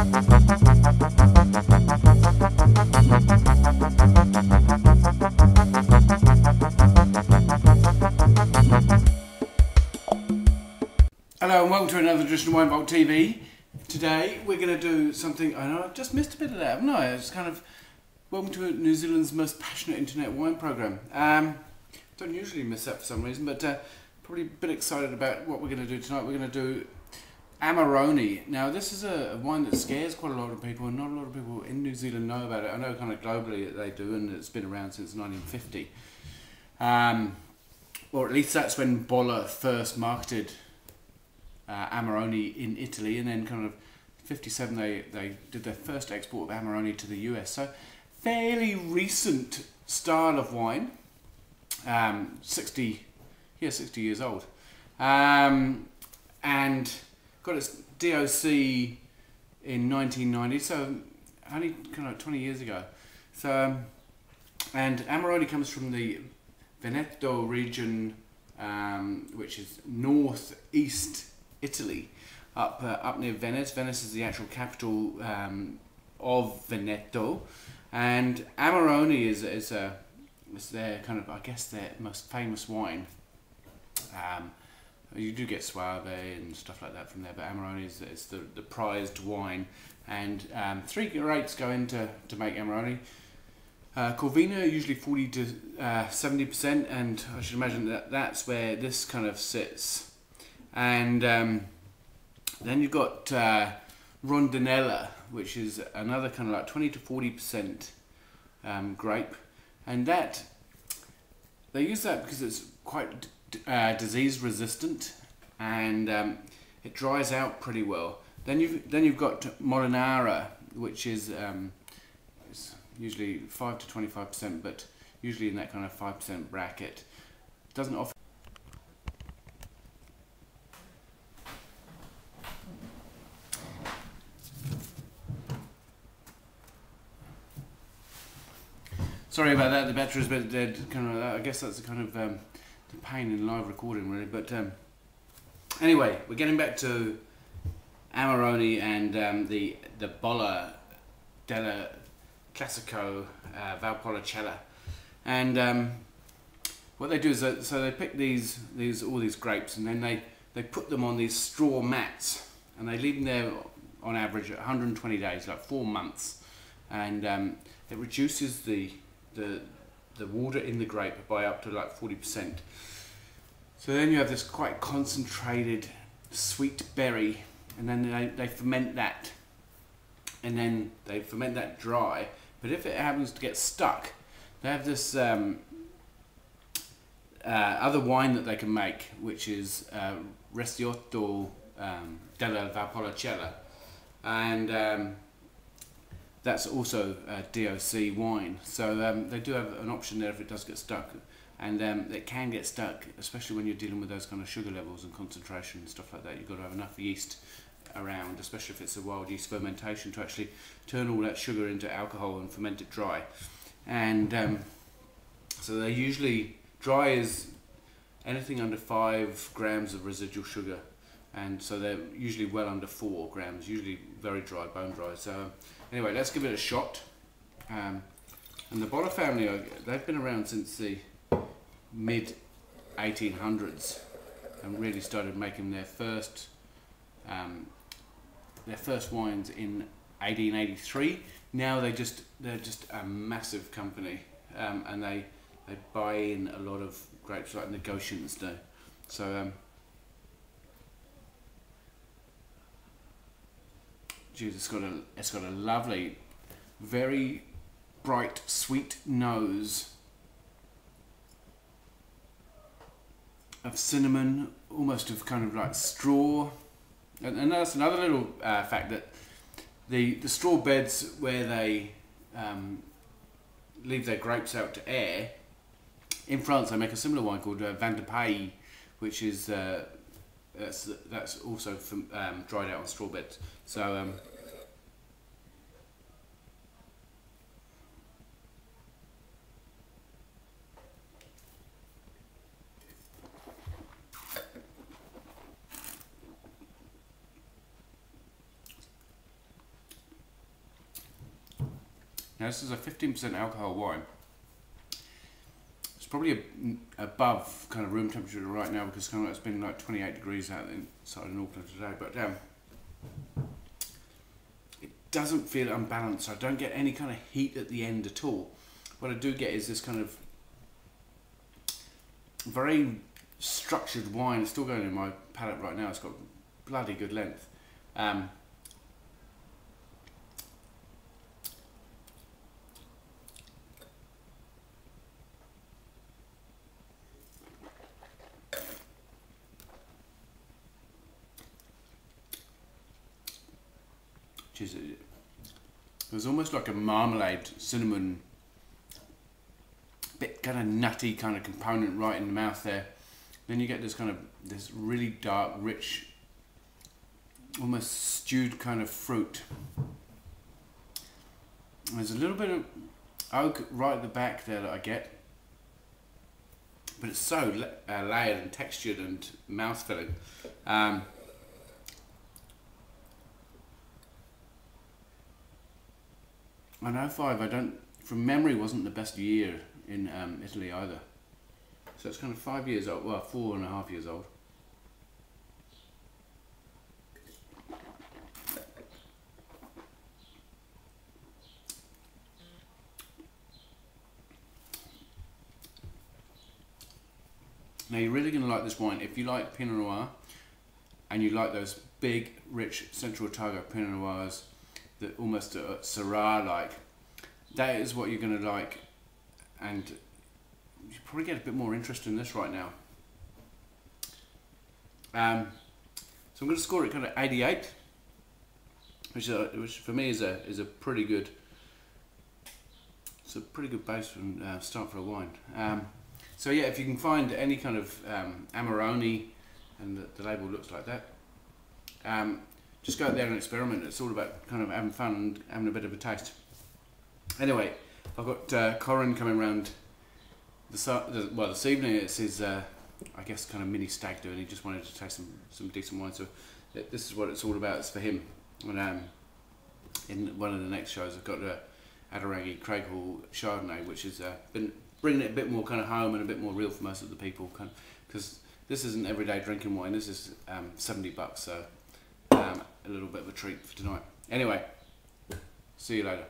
Hello and welcome to another edition of Wine Vault TV. Today we're going to do something, I know I've just missed a bit of that, haven't I? It's kind of, welcome to New Zealand's most passionate internet wine programme. Don't usually miss that for some reason, but probably a bit excited about what we're going to do tonight. We're going to do Amarone. Now this is a wine that scares quite a lot of people, and not a lot of people in New Zealand know about it. I know kind of globally that they do, and it's been around since 1950. Or at least that's when Bolla first marketed Amarone in Italy, and then kind of 57 they did their first export of Amarone to the US. So fairly recent style of wine, 60 years old, and got its DOC in 1990, so only kind of 20 years ago. So and Amarone comes from the Veneto region, which is northeast Italy, up near Venice. Venice is the actual capital of Veneto, and Amarone is their kind of, I guess, their most famous wine. You do get Suave and stuff like that from there, but Amarone is the prized wine, and 3 grapes go into to make Amarone. Corvina usually 40 to 70%, and I should imagine that's where this kind of sits. And then you've got Rondinella, which is another kind of like 20 to 40% grape, and that they use that because it's quite disease resistant, and it dries out pretty well. Then you've got Molinara, which is it's usually 5 to 25%, but usually in that kind of 5% bracket. Doesn't offer. Sorry about that, the battery's a bit dead. Kind of, I guess that's the kind of the pain in live recording, really. But anyway, we're getting back to Amarone and the Bolla della Valpolicella, and what they do is so they pick all these grapes, and then they put them on these straw mats, and they leave them there on average 120 days, like 4 months, and it reduces the water in the grape by up to like 40%. So then you have this quite concentrated sweet berry, and then they ferment that, and then they ferment that dry. But if it happens to get stuck, they have this other wine that they can make, which is Amarone della Valpolicella, and that's also a DOC wine. So they do have an option there if it does get stuck, and it can get stuck, especially when you're dealing with those kind of sugar levels and concentration and stuff like that. You've got to have enough yeast around, especially if it's a wild yeast fermentation, to actually turn all that sugar into alcohol and ferment it dry. And so they usually, dry is anything under 5 grams of residual sugar, and so they're usually well under 4 grams, usually very dry, bone dry. So anyway, let's give it a shot. And the Bolla family, they've been around since the mid 1800s, and really started making their first wines in 1883. Now they're just a massive company, and they buy in a lot of grapes like negotiants do. So geez, it's got a lovely, very bright, sweet nose of cinnamon, almost of kind of like straw. And that's another little fact, that the straw beds where they leave their grapes out to air, in France they make a similar wine called Vin de Paille, which is that's also dried out on straw beds. So Now this is a 15% alcohol wine. It's probably above kind of room temperature right now because kind of it's been like 28 degrees out inside in Auckland today. But it doesn't feel unbalanced. I don't get any kind of heat at the end at all. What I do get is this kind of very structured wine. It's still going in my palate right now. It's got bloody good length. It was almost like a marmalade, cinnamon, bit kind of nutty kind of component right in the mouth there. Then you get this kind of this really dark, rich, almost stewed kind of fruit. There's a little bit of oak right at the back there that I get, but it's so layered and textured and mouth-filling. And 05, I don't, from memory, wasn't the best year in Italy either. So it's kind of 5 years old, well, 4.5 years old. Now you're really going to like this wine if you like Pinot Noir and you like those big, rich Central Otago Pinot Noirs that almost Syrah-like. That is what you're going to like, and you probably get a bit more interest in this right now. So I'm going to score it kind of 88, which for me is a pretty good. It's a pretty good base and start for a wine. So yeah, if you can find any kind of Amarone, and the label looks like that, just go out there and experiment. It's all about kind of having fun and having a bit of a taste. Anyway, I've got Corin coming round this evening. It's his, I guess, kind of mini stag do, and he just wanted to taste some decent wine. So this is what it's all about. It's for him. And in one of the next shows, I've got Adorangi Craig Hall Chardonnay, which has been bringing it a bit more kind of home and a bit more real for most of the people, because this isn't everyday drinking wine. This is $70, so a little bit of a treat for tonight. Anyway, see you later.